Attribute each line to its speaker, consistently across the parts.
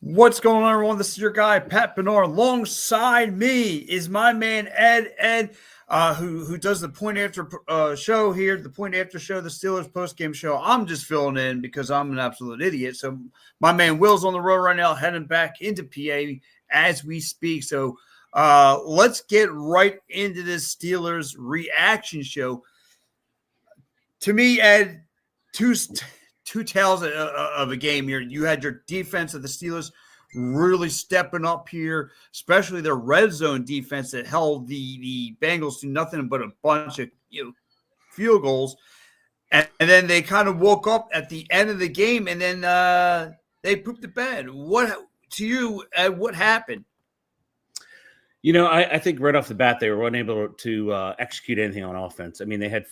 Speaker 1: What's going on, everyone? This is your guy, Pat Bernard. Alongside me is my man, Ed. Ed, who does the point after show here, the point after show, the Steelers postgame show. I'm just filling in because I'm an absolute idiot. So my man Will's on the road right now, heading back into PA as we speak. So let's get right into this Steelers reaction show. To me, Ed, two tales of a game here. You had your defense of the Steelers really stepping up here, especially their red zone defense that held the Bengals to nothing but a bunch of field goals. And then they kind of woke up at the end of the game, and then they pooped the bed. What to you? What happened?
Speaker 2: I think right off the bat they were unable to execute anything on offense. I mean, they had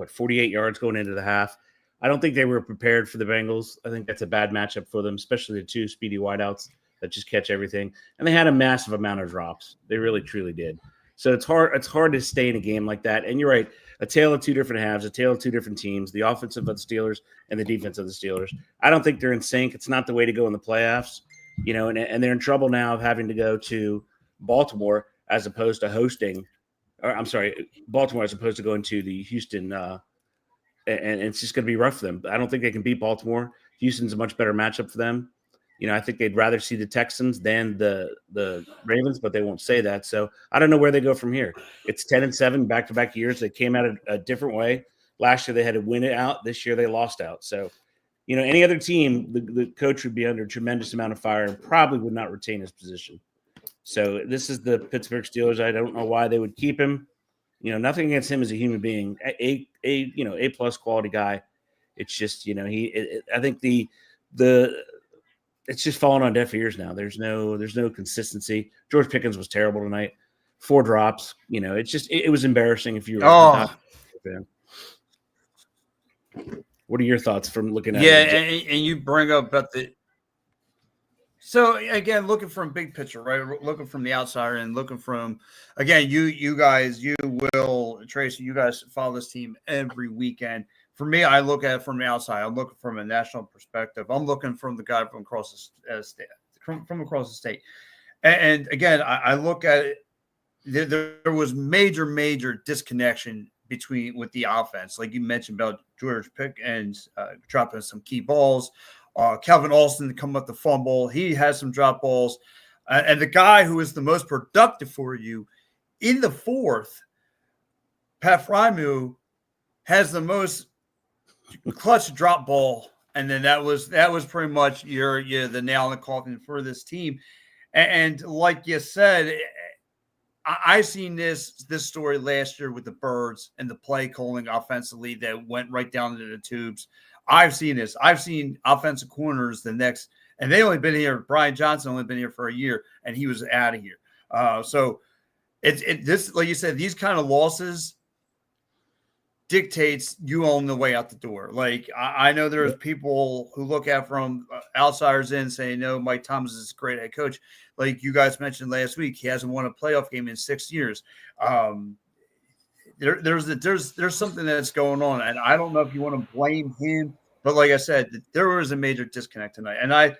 Speaker 2: 48 yards going into the half. I don't think they were prepared for the Bengals. I think that's a bad matchup for them, especially the two speedy wideouts that just catch everything. And they had a massive amount of drops. They really, truly did. So it's hard to stay in a game like that. And you're right, a tale of two different halves, a tale of two different teams, the offensive of the Steelers and the defense of the Steelers. I don't think they're in sync. It's not the way to go in the playoffs, and they're in trouble now of having to go to Baltimore as opposed to Baltimore as opposed to going to the Houston and it's just going to be rough for them. I don't think they can beat Baltimore. Houston's a much better matchup for them. I think they'd rather see the Texans than the Ravens, but they won't say that. So I don't know where they go from here. It's 10-7 back-to-back years. They came out a different way. Last year they had to win it out. This year they lost out. So, any other team, the coach would be under a tremendous amount of fire and probably would not retain his position. So this is the Pittsburgh Steelers. I don't know why they would keep him. Nothing against him as a human being, A plus quality guy. It's just, I think it's just falling on deaf ears now. There's no consistency. George Pickens was terrible tonight. 4 drops. It was embarrassing if you were a fan. What are your thoughts from looking at it?
Speaker 1: And you bring up about the. So again, looking from big picture, right? Looking from the outsider and looking from, again, you guys, you will, Tracy, you guys follow this team every weekend. For me, I look at it from the outside. I'm looking from a national perspective. I'm looking from the guy from across the state, from across the state. And again, I look at it. There was major disconnection with the offense, like you mentioned about George Pickens dropping some key balls. Calvin Alston come up the fumble. He has some drop balls. And the guy who is the most productive for you in the fourth, Pat Frymu, has the most clutch drop ball. And then that was pretty much the nail in the coffin for this team. And like you said, I seen this story last year with the Birds and the play calling offensively that went right down into the tubes. I've seen this. I've seen offensive corners and they only been here. Brian Johnson only been here for a year, and he was out of here. So this, like you said, these kind of losses dictates you on the way out the door. Like I know there's people who look at from outsiders in saying, no, Mike Thomas is a great head coach. Like you guys mentioned last week, he hasn't won a playoff game in 6 years. There's something that's going on, and I don't know if you want to blame him, but like I said, there was a major disconnect tonight, and I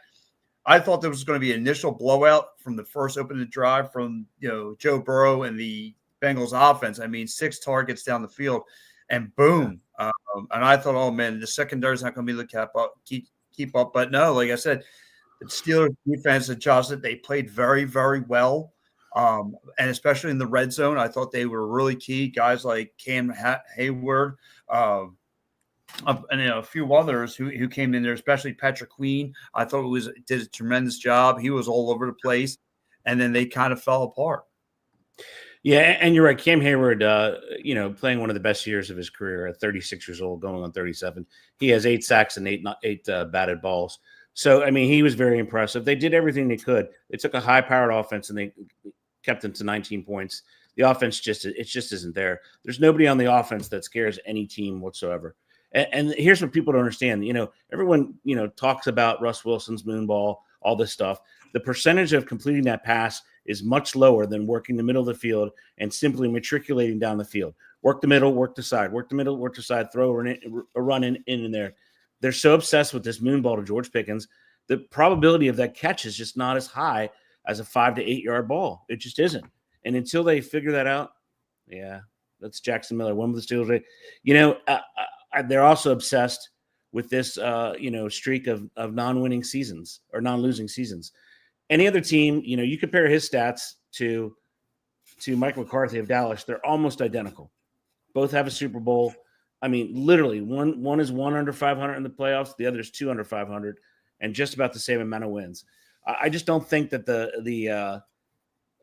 Speaker 1: thought there was going to be an initial blowout from the first opening drive from Joe Burrow and the Bengals offense. I mean, 6 targets down the field, and boom, and I thought, oh man, the secondary is not going to be able to keep up, but no, like I said, the Steelers defense adjusted. They played very, very well. And especially in the red zone, I thought they were really key. Guys like Cam Hayward, and a few others who came in there, especially Patrick Queen. I thought did a tremendous job. He was all over the place, and then they kind of fell apart.
Speaker 2: Yeah, and you're right. Cam Hayward, playing one of the best years of his career at 36 years old, going on 37. He has 8 sacks and eight batted balls. So, I mean, he was very impressive. They did everything they could. They took a high-powered offense and they kept them to 19 points. The offense just isn't there. There's nobody on the offense that scares any team whatsoever. And here's what people don't understand. Everyone, talks about Russ Wilson's moonball, all this stuff. The percentage of completing that pass is much lower than working the middle of the field and simply matriculating down the field. Work the middle, work the side, work the middle, work the side, throw a run in there. They're so obsessed with this moonball to George Pickens. the probability of that catch is just not as high as a 5 to 8 yard ball. It just isn't. And until they figure that out, yeah, that's Jackson Miller. One with the Steelers. They're also obsessed with this, streak of non-winning seasons or non-losing seasons. Any other team, you compare his stats to Mike McCarthy of Dallas, they're almost identical. Both have a Super Bowl. I mean, literally, one is 1 under 500 in the playoffs, the other is 2 under 500, and just about the same amount of wins. I just don't think that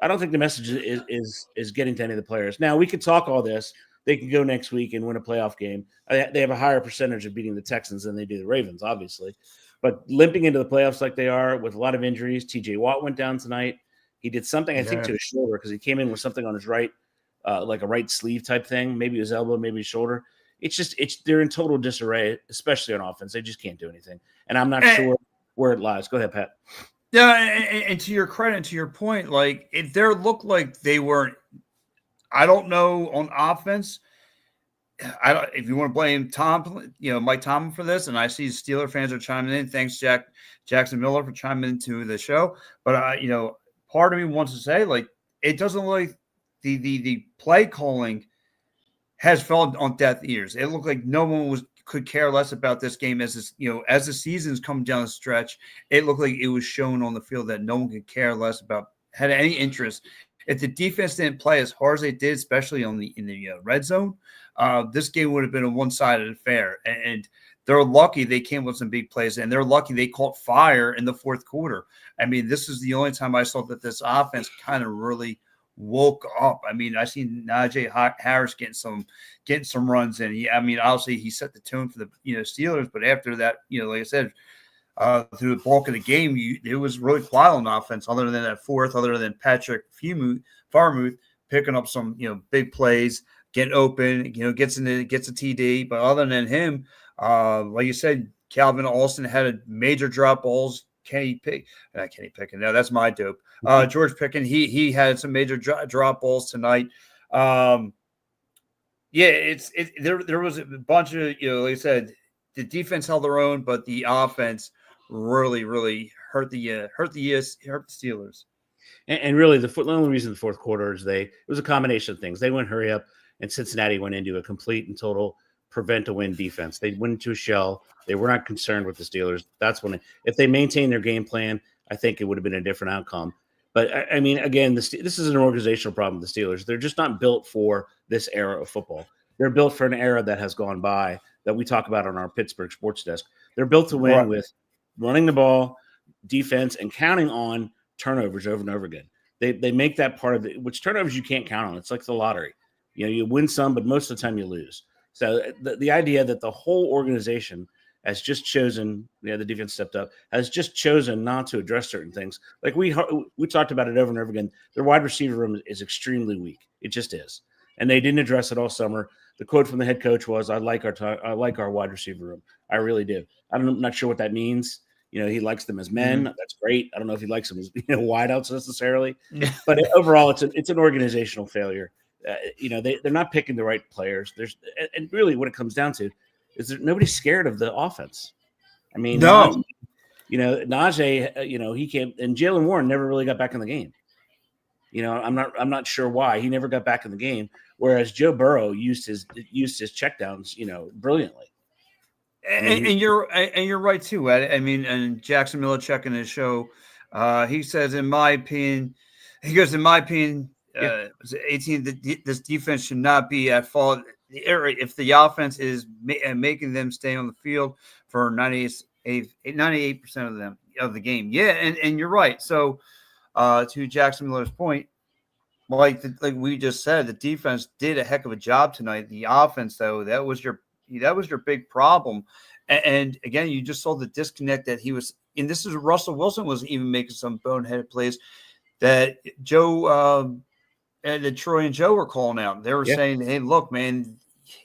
Speaker 2: I don't think the message is getting to any of the players. Now, we could talk all this. They could go next week and win a playoff game. They have a higher percentage of beating the Texans than they do the Ravens, obviously. But limping into the playoffs like they are with a lot of injuries, TJ Watt went down tonight. He did something, I think, to his shoulder because he came in with something on his right, like a right sleeve type thing, maybe his elbow, maybe his shoulder. They're in total disarray, especially on offense. They just can't do anything. And I'm not sure where it lies. Go ahead, Pat.
Speaker 1: Yeah, and to your credit, to your point, like it there looked like they weren't. I don't know on offense. I don't. If you want to blame Mike Tomlin for this, and I see Steeler fans are chiming in. Thanks, Jackson Miller for chiming into the show. But part of me wants to say like it doesn't look like the play calling has fallen on deaf ears. It looked like no one could care less about this game as the seasons come down the stretch. It looked like it was shown on the field that no one could care less about, had any interest. If the defense didn't play as hard as they did, especially in the red zone, this game would have been a one-sided affair. And they're lucky they came with some big plays, and they're lucky they caught fire in the fourth quarter. I mean, this is the only time I saw that this offense kind of really woke up. I mean, I seen Najee Harris getting some runs in. Obviously he set the tone for the Steelers, but after that, like I said, through the bulk of the game, it was really quiet on offense. Other than Patrick Farmuth picking up some big plays, getting open, gets a TD. But other than him, like you said, Calvin Austin had a major drop balls. Kenny Pickett. No, that's my dope. George Pickens, he had some major drop balls tonight. There was a bunch of like I said, the defense held their own, but the offense really hurt the Steelers.
Speaker 2: And really, the only reason the fourth quarter is it was a combination of things. They went hurry up, and Cincinnati went into a complete and total prevent a win defense. They went into a shell. They were not concerned with the Steelers. That's when, if they maintained their game plan, I think it would have been a different outcome. But I mean, again, this is an organizational problem. The Steelers, they're just not built for this era of football. They're built for an era that has gone by that we talk about on our Pittsburgh Sports Desk. They're built to win with running the ball, defense, and counting on turnovers over and over again. They make that part of it, which turnovers you can't count on. It's like the lottery. You win some, but most of the time you lose. So the idea that the whole organization has just chosen, the defense stepped up, has just chosen not to address certain things. Like we talked about it over and over again. Their wide receiver room is extremely weak. It just is. And they didn't address it all summer. The quote from the head coach was, I like our wide receiver room. I really do. I'm not sure what that means. He likes them as men. Mm-hmm. That's great. I don't know if he likes them as wideouts necessarily. But overall, it's an organizational failure. They're not picking the right players. And really what it comes down to is that nobody's scared of the offense. I mean, no. Najee, he came, and Jaylen Warren never really got back in the game. I'm not sure why he never got back in the game. Whereas Joe Burrow used his checkdowns, brilliantly.
Speaker 1: And you're right too, Ed. I mean, and Jackson Miller checking his show, he says, in my opinion, 18. This defense should not be at fault if the offense is making them stay on the field for 98% of the game. Yeah, and you're right. So, to Jackson Miller's point, like we just said, the defense did a heck of a job tonight. The offense, though, that was your big problem. And again, you just saw the disconnect that he was. And this is Russell Wilson was even making some boneheaded plays that Joe. And that Troy and Joe were calling out. They were saying, hey, look, man,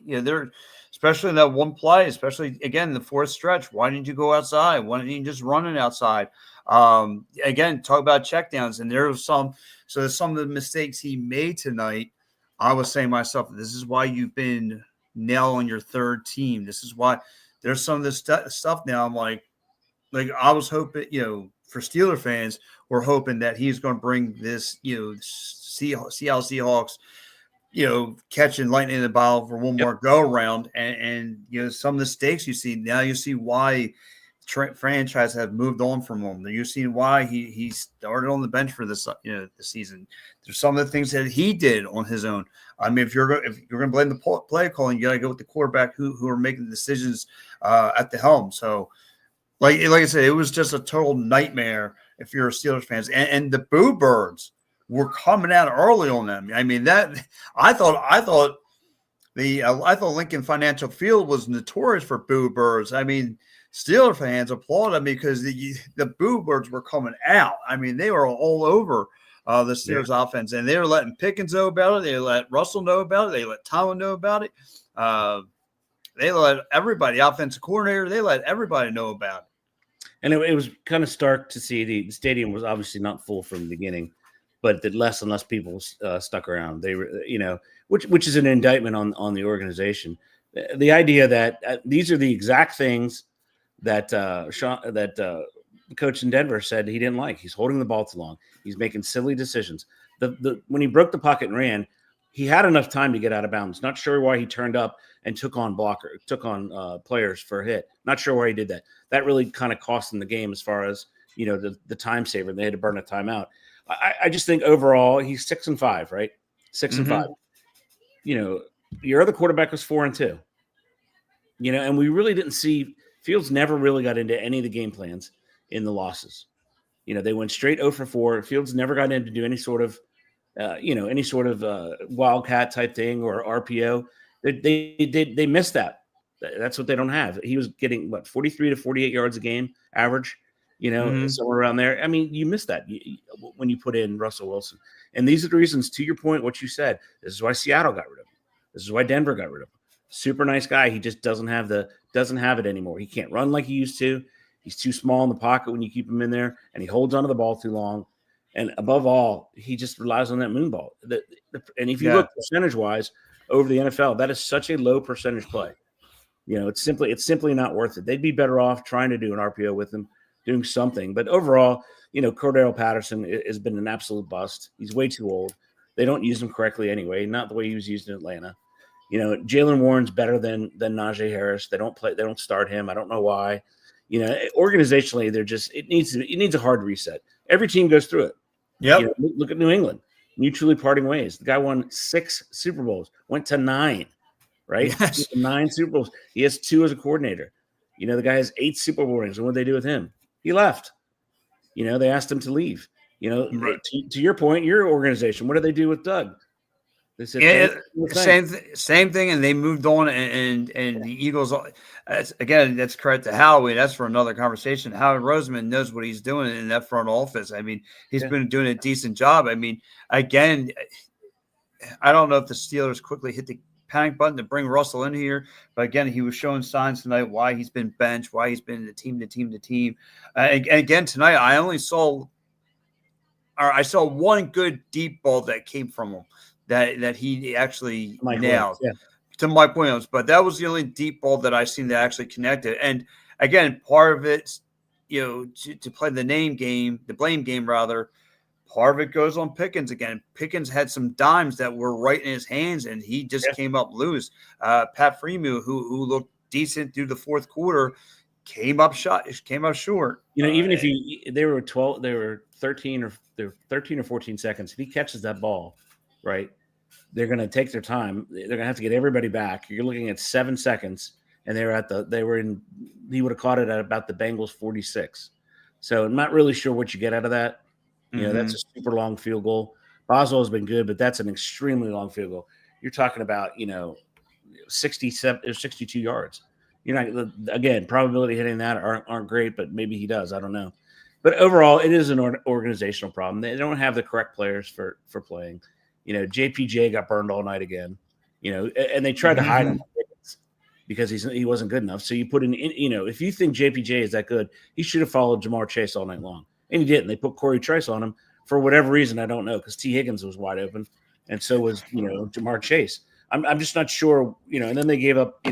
Speaker 1: they're especially in that one play, especially again, the fourth stretch. Why didn't you go outside? Why didn't you just run it outside? Again, talk about checkdowns. And there was some of the mistakes he made tonight. I was saying to myself, this is why you've been nailed on your third team. This is why there's some of this stuff now. I'm like, like I was hoping, for Steeler fans, we're hoping that he's going to bring this, Seattle Seahawks, catching lightning in the bottle for one
Speaker 2: Yep.
Speaker 1: more go around, and some of the mistakes you see now, you see why franchise have moved on from him. You see why he started on the bench for this the season. There's some of the things that he did on his own. I mean, if you're going to blame the play calling, you got to go with the quarterback who are making the decisions at the helm. So, like I said, it was just a total nightmare if you're a Steelers fans, and the Boo Birds were coming out early on them. I mean, that I thought Lincoln Financial Field was notorious for Boo Birds. I mean, Steeler fans applauded because the Boo Birds were coming out. I mean, they were all over the Steelers offense, and they were letting Pickens know about it. They let Russell know about it. They let Tomlin know about it. They let everybody, offensive coordinator, they let everybody know about it.
Speaker 2: And it was kind of stark to see the stadium was obviously not full from the beginning, but that less and less people stuck around. They were, which is an indictment on the organization. The idea that these are the exact things that the coach in Denver said he didn't like. He's holding the ball too long. He's making silly decisions. When he broke the pocket and ran, he had enough time to get out of bounds. Not sure why he turned up and took on players for a hit. Not sure why he did that. That really kind of cost them the game as far as the time saver. They had to burn a timeout. I just think overall he's 6-5, right? 6-5. Your other quarterback was 4-2. And we really didn't see Fields never really got into any of the game plans in the losses. They went straight 0 for 4. Fields never got in to do any sort of wildcat type thing or RPO. They missed that. That's what they don't have. He was getting 43 to 48 yards a game average, somewhere around there. I mean, you miss that when you put in Russell Wilson. And these are the reasons, to your point, what you said. This is why Seattle got rid of him. This is why Denver got rid of him. Super nice guy. He just doesn't have it anymore. He can't run like he used to. He's too small in the pocket when you keep him in there, and he holds onto the ball too long. And above all, he just relies on that moon ball. And if you look percentage-wise over the NFL, that is such a low percentage play. It's simply not worth it. They'd be better off trying to do an RPO with him, doing something. But overall, Cordero Patterson has been an absolute bust. He's way too old. They don't use him correctly anyway, not the way he was used in Atlanta. Jalen Warren's better than Najee Harris. They don't start him. I don't know why. Organizationally, it needs a hard reset. Every team goes through it.
Speaker 1: Yeah.
Speaker 2: Look at New England, mutually parting ways. The guy won 6 Super Bowls, went to 9, right?
Speaker 1: Yes.
Speaker 2: 9 Super Bowls. He has 2 as a coordinator. The guy has 8 Super Bowl rings. And what did they do with him? He left. They asked him to leave.
Speaker 1: Right.
Speaker 2: To your point, your organization, what did they do with Doug? They said
Speaker 1: same thing, and they moved on. And the Eagles, that's credit to Howie. That's for another conversation. Howie Roseman knows what he's doing in that front office. I mean, he's been doing a decent job. I mean, again, I don't know if the Steelers quickly hit the panic button to bring Russell in here, but again, he was showing signs tonight why he's been benched, why he's been the team. And again, tonight I saw one good deep ball that came from him. That he actually nailed to Mike Williams. But that was the only deep ball that I seen that actually connected. And again, part of it, to play the blame game rather, part of it goes on Pickens again. Pickens had some dimes that were right in his hands, and he just came up loose. Pat Freeman, who looked decent through the fourth quarter, came up short.
Speaker 2: Even if they were 13 or 14 seconds, if he catches that ball, right, they're going to take their time. They're going to have to get everybody back. You're looking at 7 seconds, and he would have caught it at about the Bengals 46. So I'm not really sure what you get out of that. That's a super long field goal. Boswell has been good, but that's an extremely long field goal. You're talking about, 67 or 62 yards. You're not, again, probability hitting that aren't great, but maybe he does. I don't know. But overall, it is an organizational problem. They don't have the correct players for playing. JPJ got burned all night again, and they tried to hide him because he wasn't good enough. So you put in, if you think JPJ is that good, he should have followed Jamar Chase all night long. And he didn't. They put Corey Trice on him for whatever reason. I don't know, because T. Higgins was wide open, and so was, Jamar Chase. I'm just not sure, and then they gave up,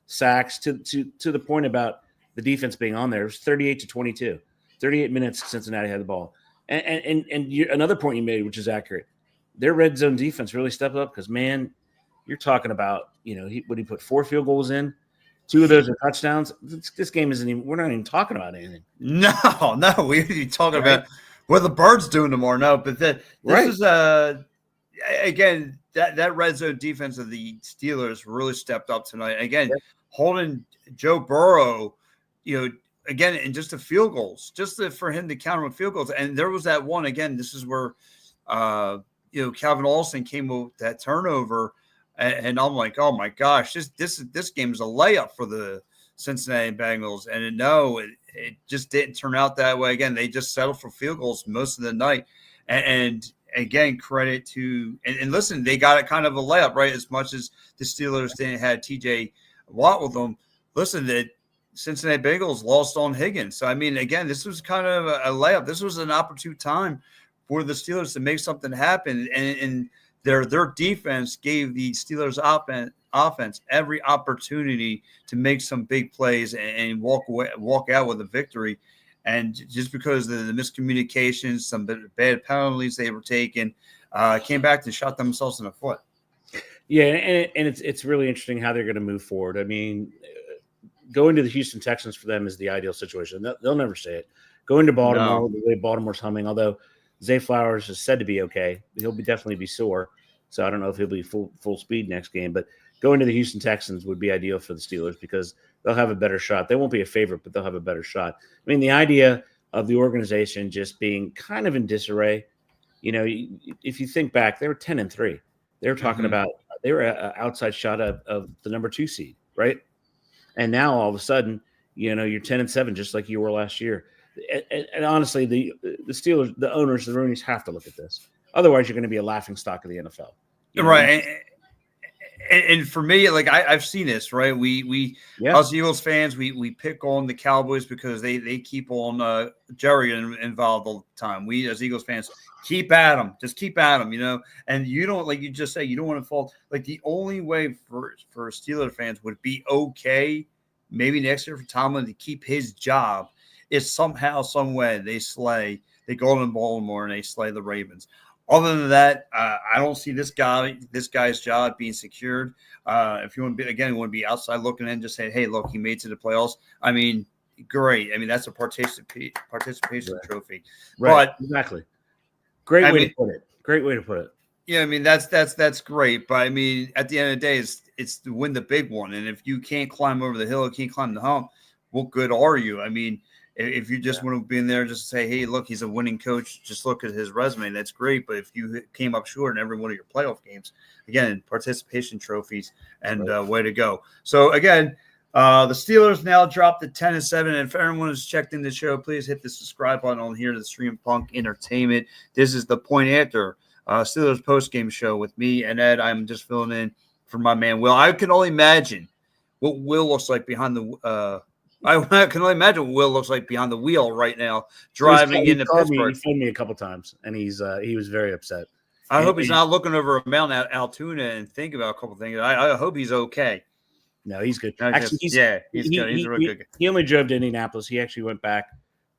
Speaker 2: sacks to the point about the defense being on there. It was 38-22, 38 minutes Cincinnati had the ball. Another point you made, which is accurate, their red zone defense really stepped up because, man, you're talking about, he put 4 field goals in. 2 of those are touchdowns. This game isn't even – we're not even talking about anything.
Speaker 1: No, we're talking about what the Birds doing tomorrow. No, but this is again, that red zone defense of the Steelers really stepped up tonight. Again, holding Joe Burrow, again, and just the field goals, for him to counter with field goals. And there was that one, again, this is where, Calvin Austin came with that turnover. And I'm like, oh my gosh, this game is a layup for the Cincinnati Bengals. And it just didn't turn out that way. Again, they just settled for field goals most of the night. And again, credit to and listen, they got it kind of a layup, right? As much as the Steelers didn't have TJ Watt with them. Listen, the Cincinnati Bengals lost on Higgins. So I mean, again, this was kind of a layup. This was an opportune time for the Steelers to make something happen. And their defense gave the Steelers offense every opportunity to make some big plays and walk out with a victory. And just because of the miscommunications, some bad penalties they were taking, came back and shot themselves in the foot.
Speaker 2: Yeah, and it's really interesting how they're going to move forward. I mean, going to the Houston Texans for them is the ideal situation. They'll never say it. Going to Baltimore, the way Baltimore's humming, although Zay Flowers is said to be okay. He'll definitely be sore. So I don't know if he'll be full speed next game. But going to the Houston Texans would be ideal for the Steelers because they'll have a better shot. They won't be a favorite, but they'll have a better shot. I mean, the idea of the organization just being kind of in disarray, if you think back, they were 10-3. They were talking about they were an outside shot of the number 2 seed, right? And now all of a sudden, you're 10-7, just like you were last year. And honestly, the Steelers, the owners, the Rooneys have to look at this. Otherwise, you're going to be a laughing stock of the NFL.
Speaker 1: Right. And for me, like I've seen this, right? We us Eagles fans, we pick on the Cowboys because they keep on Jerry involved all the time. We as Eagles fans keep at them, just keep at them, And you don't, like you just say, you don't want to fall. Like the only way for Steelers fans would be okay, maybe next year for Tomlin to keep his job is somehow, some way they go in Baltimore and they slay the Ravens. Other than that, I don't see this guy's job being secured. If you want to be outside looking in, just say, hey, look, he made it to the playoffs. I mean, great. I mean, that's a participation trophy.
Speaker 2: Right. But exactly. Great way to put it.
Speaker 1: Yeah, I mean, that's great. But I mean, at the end of the day, it's to win the big one. And if you can't climb over the hill, can't climb the hump, what good are you? I mean, if you just want to be in there, just say, hey, look, he's a winning coach. Just look at his resume. That's great. But if you came up short in every one of your playoff games, again, participation trophies and way to go. So, again, the Steelers now dropped to 10-7. And if everyone has checked in the show, please hit the subscribe button on here to the Stream Punk Entertainment. This is the Point After Steelers postgame show with me and Ed. I'm just filling in for my man, Will. I can only imagine what Will looks like behind the I can only imagine what Will looks like behind the wheel right now, driving into Pittsburgh.
Speaker 2: He phoned me a couple times, and he was very upset.
Speaker 1: I hope he's not looking over a mountain at Altoona and thinking about a couple things. I hope he's okay.
Speaker 2: No, he's good.
Speaker 1: Actually, he's good. He's a real good guy.
Speaker 2: He only drove to Indianapolis. He actually went back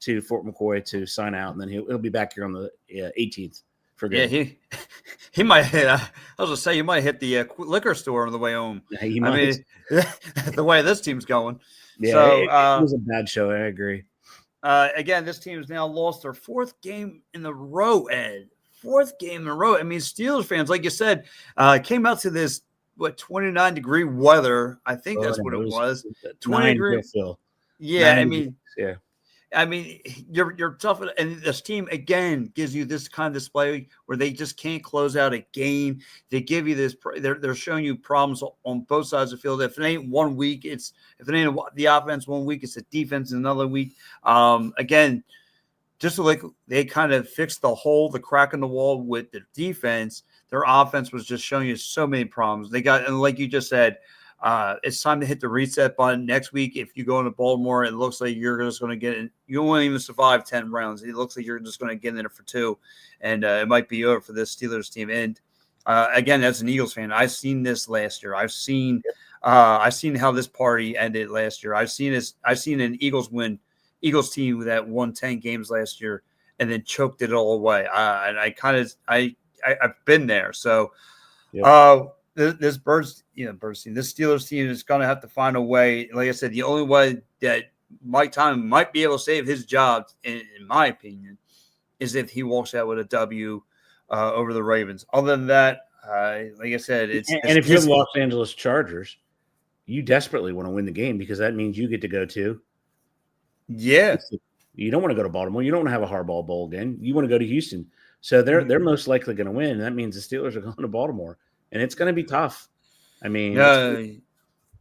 Speaker 2: to Fort McCoy to sign out, and then he'll be back here on the 18th. For good.
Speaker 1: Yeah, he might hit. I was gonna say he might hit the liquor store on the way home.
Speaker 2: Yeah, he might. I
Speaker 1: mean, the way this team's going.
Speaker 2: Yeah, so, it was a bad show. I agree.
Speaker 1: Again, this team has now lost their 4th game in a row, Ed. 4th game in a row. I mean, Steelers fans, like you said, came out to this 29-degree weather. I think that's what it was. 20 degrees. Yeah, I mean,
Speaker 2: yeah.
Speaker 1: I mean, you're tough, and this team again gives you this kind of display where they just can't close out a game. They give you this; they're showing you problems on both sides of the field. If it ain't 1 week, if it ain't the offense 1 week, it's the defense another week. Again, just like they kind of fixed the crack in the wall with the defense, their offense was just showing you so many problems. They got, and like you just said. It's time to hit the reset button next week. If you go into Baltimore, it looks like you're just going to get in. You won't even survive 10 rounds. It looks like you're just going to get in there for 2, and it might be over for this Steelers team. And Again, as an Eagles fan, I've seen this last year. I've seen how this party ended last year. I've seen an Eagles team that won 10 games last year and then choked it all away. I've been there. So, this Steelers team is going to have to find a way. Like I said, the only way that Mike Tomlin might be able to save his job, in my opinion, is if he walks out with a W over the Ravens. Other than that, like I said,
Speaker 2: if you're the Los Angeles Chargers, you desperately want to win the game because that means you get to go to.
Speaker 1: Yeah.
Speaker 2: You don't want to go to Baltimore. You don't want to have a Harbaugh Bowl again. You want to go to Houston. So they're most likely going to win. And that means the Steelers are going to Baltimore. And it's going to be tough. I mean,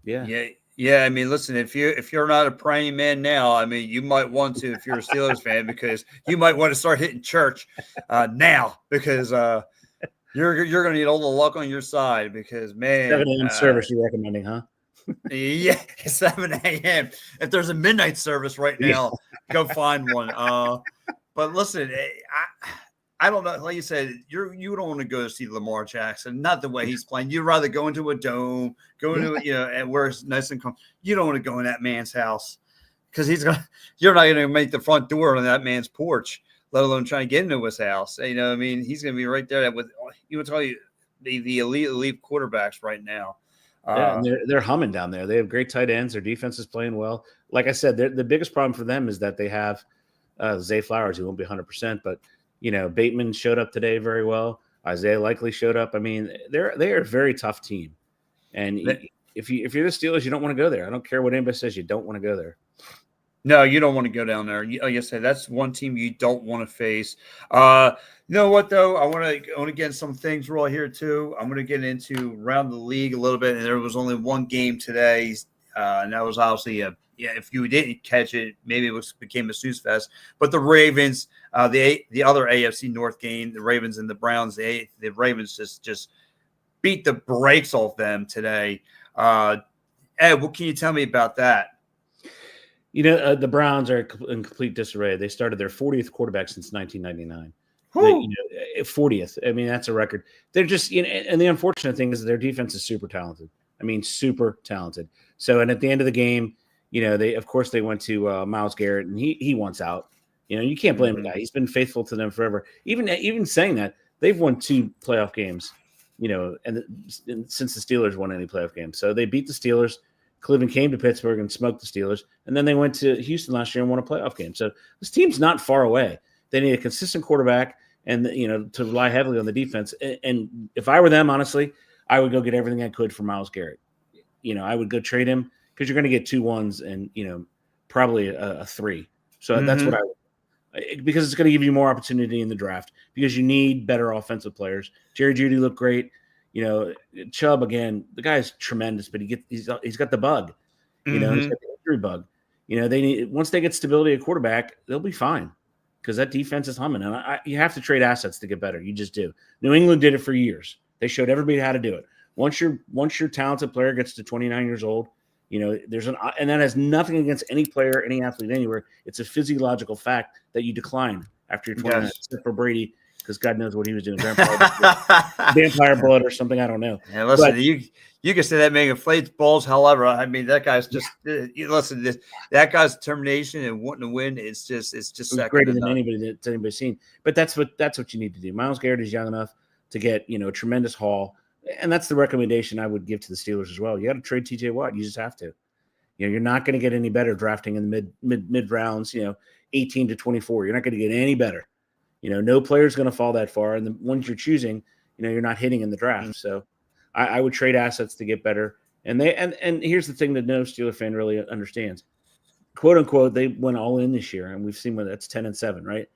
Speaker 1: yeah. I mean, listen, if you're not a praying man now, I mean, you might want to if you're a Steelers fan because you might want to start hitting church now because you're going to need all the luck on your side because, man.
Speaker 2: 7 a.m. service you're recommending, huh?
Speaker 1: Yeah, 7 a.m. If there's a midnight service right now, go find one. But listen, I don't know. Like you said, you don't want to go to see Lamar Jackson. Not the way he's playing. You'd rather go into a dome, go into and where it's nice and calm. You don't want to go in that man's house because you're not going to make the front door on that man's porch, let alone trying to get into his house. You know, I mean, he's going to be right there with. You would tell you the elite quarterbacks right now.
Speaker 2: Yeah, and they're humming down there. They have great tight ends. Their defense is playing well. Like I said, the biggest problem for them is that they have Zay Flowers, who won't be 100%, but Bateman showed up today very well. Isaiah likely showed up. I mean, they are a very tough team. And if you're the Steelers, you don't want to go there. I don't care what anybody says. You don't want to go there.
Speaker 1: No, you don't want to go down there. Like I said, that's one team you don't want to face. You know what, though? I want to get some things right here, too. I'm going to get into around the league a little bit. And there was only one game today. And that was obviously, if you didn't catch it, maybe it became a snooze fest. But the Ravens, the other AFC North game, the Ravens and the Browns, the Ravens just beat the brakes off them today. Ed, what can you tell me about that?
Speaker 2: The Browns are in complete disarray. They started their 40th quarterback since 1999. 40th. I mean, that's a record. They're just, and the unfortunate thing is their defense is super talented. I mean, super talented. So, and at the end of the game, they went to Myles Garrett, and he wants out. You can't blame the guy. He's been faithful to them forever. Even saying that, they've won 2 playoff games. And since the Steelers won any playoff games, so they beat the Steelers. Cleveland came to Pittsburgh and smoked the Steelers, and then they went to Houston last year and won a playoff game. So this team's not far away. They need a consistent quarterback and, to rely heavily on the defense. And if I were them, honestly, I would go get everything I could for Myles Garrett. I would go trade him because you're going to get 2 1s and, probably a 3. So that's what I would, because it's going to give you more opportunity in the draft because you need better offensive players. Jerry Jeudy looked great. Chubb, again, the guy's tremendous, but he's got the bug. He's got the injury bug. They need, once they get stability at quarterback, they'll be fine because that defense is humming. And you have to trade assets to get better. You just do. New England did it for years. They showed everybody how to do it. Once your talented player gets to 29 years old, and that has nothing against any player, any athlete anywhere. It's a physiological fact that you decline after you're 29, except for Brady. Because God knows what he was doing, vampire blood or something. I don't know.
Speaker 1: Yeah, listen, but, you can say that man inflates balls. However, I mean that guy's just that guy's determination and wanting to win. It's just
Speaker 2: greater than anybody that's anybody's seen. But that's what you need to do. Myles Garrett is young enough to get a tremendous haul, and that's the recommendation I would give to the Steelers as well. You got to trade T.J. Watt. You just have to. You're not going to get any better drafting in the mid rounds. 18 to 24. You're not going to get any better. No player is going to fall that far. And the ones you're choosing, you're not hitting in the draft. So I would trade assets to get better. And here's the thing that no Steeler fan really understands. Quote unquote, they went all in this year. And we've seen when that's 10-7, right?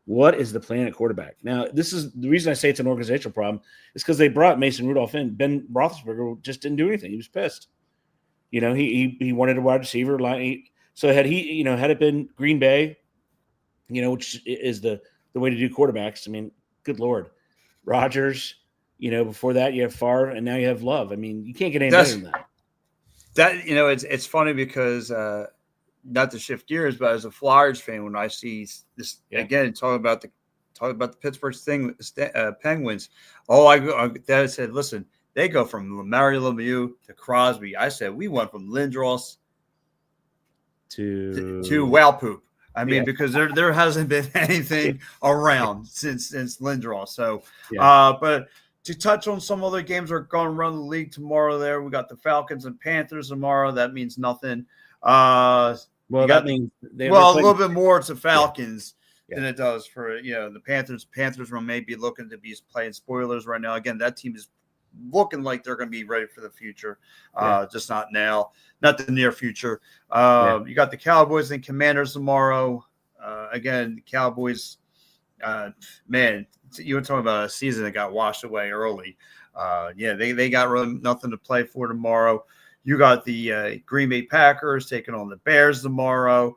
Speaker 2: What is the plan at quarterback? Now, this is the reason I say it's an organizational problem is because they brought Mason Rudolph in. Ben Roethlisberger just didn't do anything. He was pissed. He wanted a wide receiver line. So had it been Green Bay, which is the way to do quarterbacks. I mean, good Lord. Rodgers, before that you have Favre and now you have Love. I mean, you can't get any better than that.
Speaker 1: It's funny because not to shift gears, but as a Flyers fan, when I see this again, talking talking about the Pittsburgh Penguins. I said, listen, they go from Mario Lemieux to Crosby. I said we went from Lindros to Walpoop. I mean, because there hasn't been anything around since Lindros. So, but to touch on some other games that are going around the league tomorrow, we got the Falcons and Panthers tomorrow. That means nothing.
Speaker 2: That means
Speaker 1: a little bit more to Falcons than it does for the Panthers. Panthers will maybe looking to be playing spoilers right now. Again, that team is looking like they're going to be ready for the future, just not now, not the near future. You got the Cowboys and Commanders tomorrow. Again, the Cowboys, man, you were talking about a season that got washed away early. They got really nothing to play for tomorrow. You got the Green Bay Packers taking on the Bears tomorrow.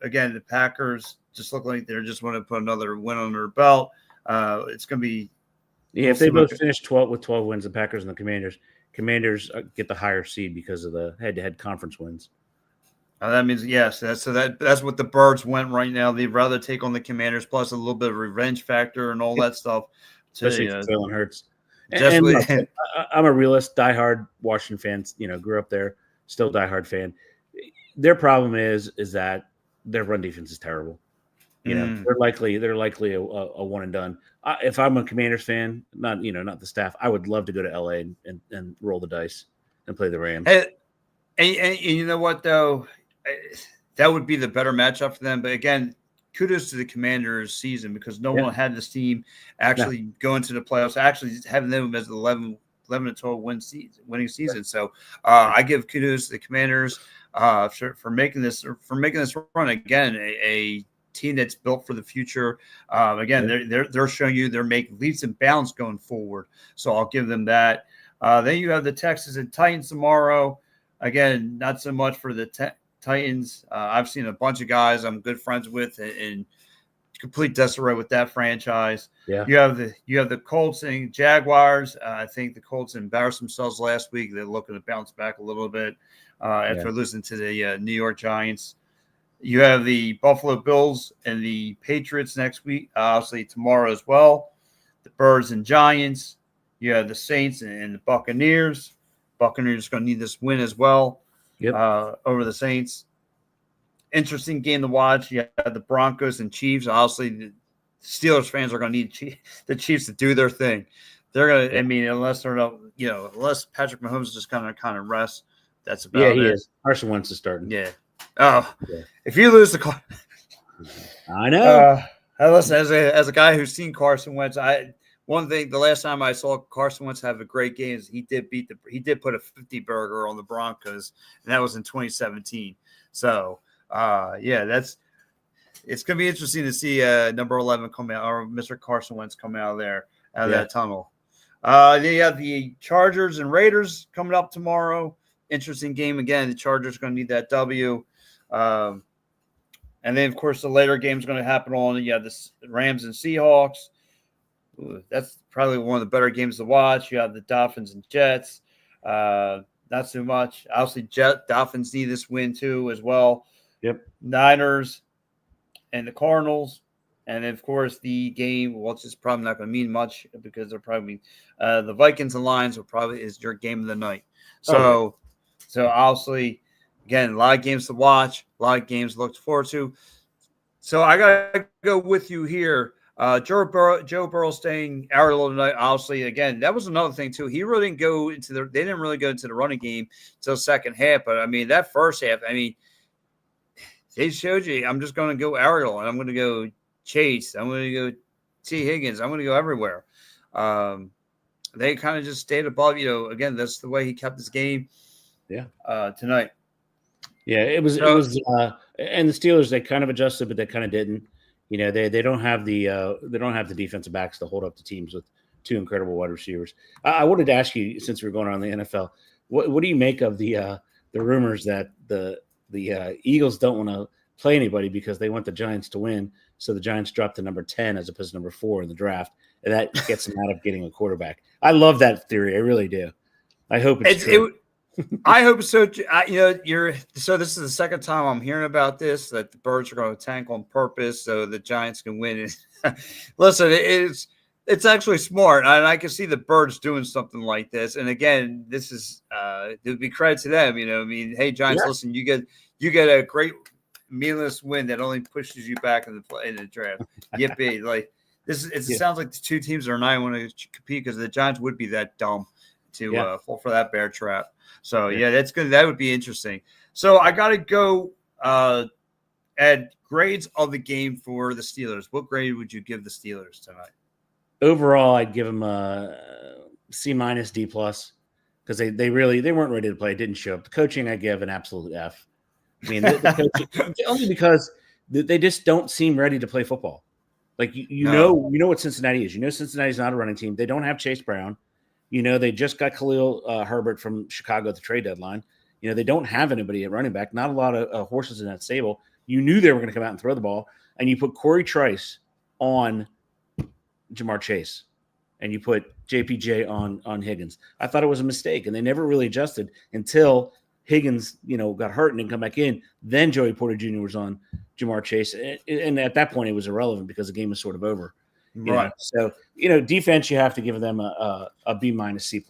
Speaker 1: Again, the Packers just look like they're just want to put another win on their belt. It's going to be
Speaker 2: if they both finish 12 wins, the Packers and the Commanders get the higher seed because of the head-to-head conference wins.
Speaker 1: That means yes. That's what the Birds went right now. They'd rather take on the Commanders, plus a little bit of revenge factor and all that stuff.
Speaker 2: Especially if Jalen Hurts. And I'm a realist, diehard Washington fan. Grew up there, still diehard fan. Their problem is that their run defense is terrible. They're likely a one and done. If I'm a Commanders fan, not the staff, I would love to go to LA and roll the dice and play the Rams.
Speaker 1: And you know what though, that would be the better matchup for them. But again, kudos to the Commanders season because no one had this team actually go into the playoffs, actually having them as 11 to 12 winning season. So I give kudos to the Commanders for making this run again. A team that's built for the future. Again, they're showing you they're making leaps and bounds going forward. So I'll give them that. Then you have the Texans and Titans tomorrow. Again, not so much for the Titans. I've seen a bunch of guys I'm good friends with and complete disarray with that franchise. Yeah. You have the Colts and Jaguars. I think the Colts embarrassed themselves last week. They're looking to bounce back a little bit after losing to the New York Giants. You have the Buffalo Bills and the Patriots next week, obviously tomorrow as well. The Birds and Giants. You have the Saints and the Buccaneers. Buccaneers going to need this win as well over the Saints. Interesting game to watch. You have the Broncos and Chiefs. Obviously, the Steelers fans are going to need the Chiefs to do their thing. They're going to, I mean, unless Patrick Mahomes is just kind of rest. That's about it.
Speaker 2: Yeah, he is. Carson Wentz is starting.
Speaker 1: Yeah. If you lose the car,
Speaker 2: I know.
Speaker 1: Listen, as a guy who's seen Carson Wentz, the last time I saw Carson Wentz have a great game is he did put a 50 burger on the Broncos, and that was in 2017. So it's gonna be interesting to see number 11 come out, or Mr. Carson Wentz come out of that tunnel. Then you have the Chargers and Raiders coming up tomorrow. Interesting game again. The Chargers are going to need that W. And then, of course, the later game is going to happen on the Rams and Seahawks. Ooh, that's probably one of the better games to watch. You have the Dolphins and Jets. Not so much. Obviously, Dolphins need this win too as well.
Speaker 2: Yep. Niners
Speaker 1: and the Cardinals. And then, of course, the game, which is probably not going to mean much because they're probably the Vikings and Lions is your game of the night. So obviously, again, a lot of games to watch, a lot of games to look forward to. So I got to go with you here. Joe Burrow staying out a little tonight. Obviously, again, that was another thing too. He really didn't go into they didn't really go into the running game until the second half. But I mean, that first half, I mean, they showed you, I'm just going to go aerial and I'm going to go Chase. I'm going to go T. Higgins. I'm going to go everywhere. They kind of just stayed above, again, that's the way he kept his game.
Speaker 2: Yeah.
Speaker 1: Tonight.
Speaker 2: Yeah, it was, and the Steelers, they kind of adjusted, but they kind of didn't. They don't have the defensive backs to hold up the teams with two incredible wide receivers. I wanted to ask you, since we're going on the NFL, what do you make of the rumors that the Eagles don't want to play anybody because they want the Giants to win, so the Giants dropped to number 10 as opposed to number 4 in the draft, and that gets them out of getting a quarterback? I love that theory. I really do. I hope it's true.
Speaker 1: I hope so. This is the second time I'm hearing about this, that the Birds are going to tank on purpose so the Giants can win. Listen, it's actually smart, and I can see the Birds doing something like this. And again, this is it would be credit to them. I mean, hey Giants, listen, you get a great meaningless win that only pushes you back in the draft. Yippee! Like this, it sounds like the two teams are not want to compete because the Giants would be that dumb to fall for that bear trap. So that's good. That would be interesting. So I got to go at grades of the game for the Steelers. What grade would you give the Steelers tonight?
Speaker 2: Overall, I'd give them a C- D+ because they weren't ready to play. It didn't show up. The coaching, I give an absolute F. I mean, the coaching, only because they just don't seem ready to play football. Like you know what Cincinnati is. Cincinnati's not a running team. They don't have Chase Brown. They just got Khalil Herbert from Chicago at the trade deadline. They don't have anybody at running back. Not a lot of horses in that stable. You knew they were going to come out and throw the ball, and you put Corey Trice on Jamar Chase, and you put JPJ on Higgins. I thought it was a mistake, and they never really adjusted until Higgins, got hurt and didn't come back in. Then Joey Porter Jr. was on Jamar Chase, and at that point it was irrelevant because the game was sort of over.
Speaker 1: Right.
Speaker 2: So, defense, you have to give them a B- C+.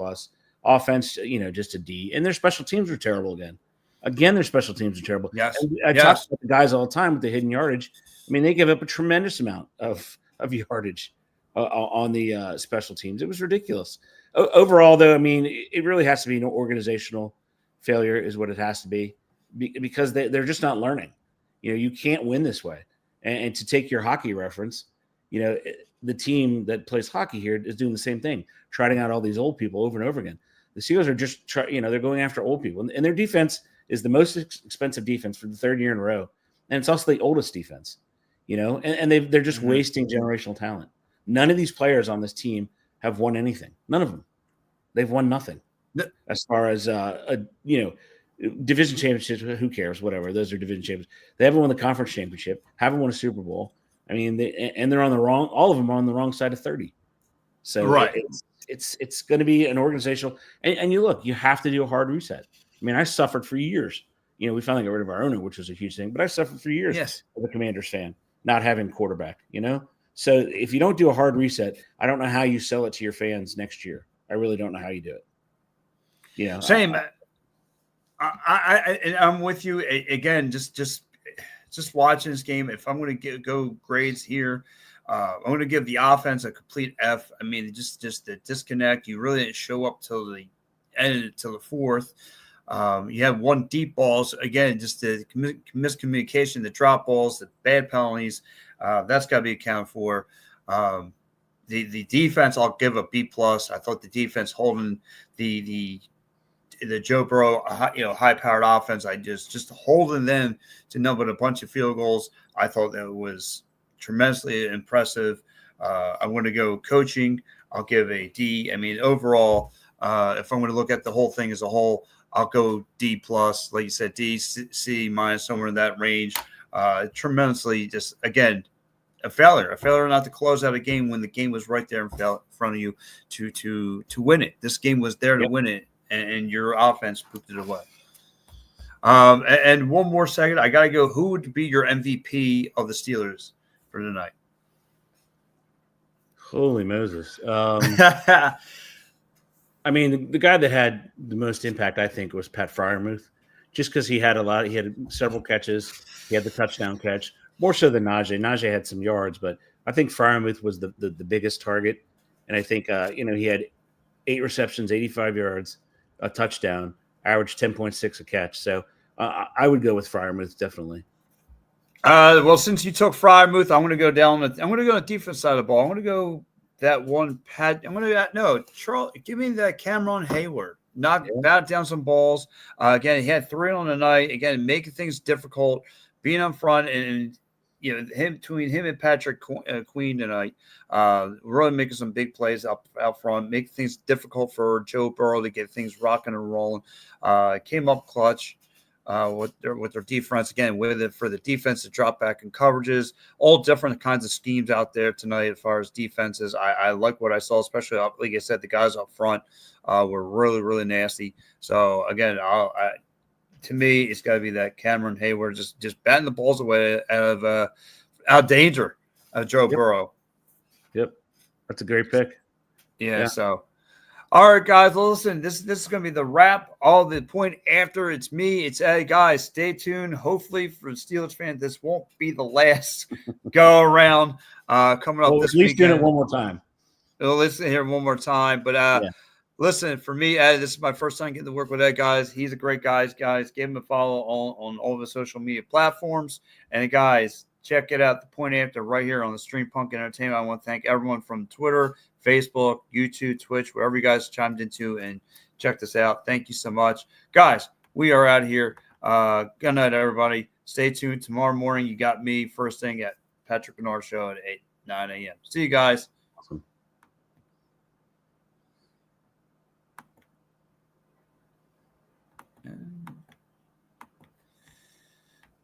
Speaker 2: Offense, just a D. And their special teams were terrible again. Their special teams are terrible.
Speaker 1: Yes.
Speaker 2: I talk about the guys all the time with the hidden yardage. I mean, they give up a tremendous amount of yardage on the special teams. It was ridiculous. Overall, though, I mean, it really has to be an organizational failure is what it has to be because they're just not learning. You can't win this way. And to take your hockey reference, the team that plays hockey here is doing the same thing, trotting out all these old people over and over again. The Steelers are just they're going after old people, and their defense is the most expensive defense for the third year in a row, and it's also the oldest defense. And they're just wasting generational talent. None of these players on this team have won anything. None of them. They've won nothing. As far as division championships, who cares? Whatever. Those are division champions. They haven't won the conference championship. Haven't won a Super Bowl. I mean, they're on the wrong. All of them are on the wrong side of 30. So
Speaker 1: right.
Speaker 2: It's going to be an organizational. And you have to do a hard reset. I mean, I suffered for years. We finally got rid of our owner, which was a huge thing. But I suffered for years as a Commanders fan, not having quarterback. So if you don't do a hard reset, I don't know how you sell it to your fans next year. I really don't know how you do it.
Speaker 1: Same. I'm with you again. Just watching this game. If I'm going to go grades here, I'm going to give the offense a complete F. I mean, just the disconnect. You really didn't show up till the end, till the fourth. You have one deep balls again. Just the miscommunication, the drop balls, the bad penalties. That's got to be accounted for. The defense, I'll give a B+. I thought the defense holding the Joe Burrow, high-powered offense, I just holding them to no but a bunch of field goals. I thought that was tremendously impressive. I'm going to go coaching. I'll give a D. I mean, overall, if I'm going to look at the whole thing as a whole, I'll go D+. Like you said, D, C minus, somewhere in that range. Tremendously, just again, a failure not to close out a game when the game was right there in front of you to win it. This game was there to win it. And your offense pooped it away. And one more second, I got to go. Who would be your MVP of the Steelers for tonight?
Speaker 2: Holy Moses. I mean, the guy that had the most impact, I think, was Pat Freiermuth, just because he had several catches. He had the touchdown catch, more so than Najee. Najee had some yards, but I think Freiermuth was the biggest target. And I think, he had 8 receptions, 85 yards, a touchdown, averaged 10.6 a catch. So I would go with Freiermuth, definitely.
Speaker 1: Well, since you took Freiermuth, I'm going to go down. I'm going to go on the defense side of the ball. I'm going to go that one Pat. I'm going to Charles. Give me that Cameron Hayward. Bat down some balls. Again, he had 3 on the night. Again, making things difficult, being up front, and between him and Patrick Queen tonight, really making some big plays out front, making things difficult for Joe Burrow to get things rocking and rolling. Came up clutch. with their defense. Again, with it for the defense to drop back in coverages, all different kinds of schemes out there tonight as far as defenses. I like what I saw, especially like I said, the guys up front were really, really nasty. So again, to me, it's got to be that Cameron Hayward just batting the balls away out of danger of Joe Burrow.
Speaker 2: Yep, that's a great pick.
Speaker 1: Yeah. So, all right, guys. Well, listen, this is going to be the wrap. All the point after it's me. It's hey, guys. Stay tuned. Hopefully, for Steelers fans, this won't be the last go around coming up this
Speaker 2: at least
Speaker 1: weekend.
Speaker 2: do it one more time.
Speaker 1: We'll listen here one more time, but listen, for me, Ed, this is my first time getting to work with Ed, guys. He's a great guy, guys. Give him a follow on all the social media platforms. And, guys, check it out, the point after right here on the Stream Punk Entertainment. I want to thank everyone from Twitter, Facebook, YouTube, Twitch, wherever you guys chimed into and check this out. Thank you so much. Guys, we are out here. Good night, everybody. Stay tuned. Tomorrow morning, you got me first thing at Patrick Bernard Show at 9 a.m. See you guys.
Speaker 2: Awesome.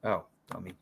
Speaker 1: Oh, dummy.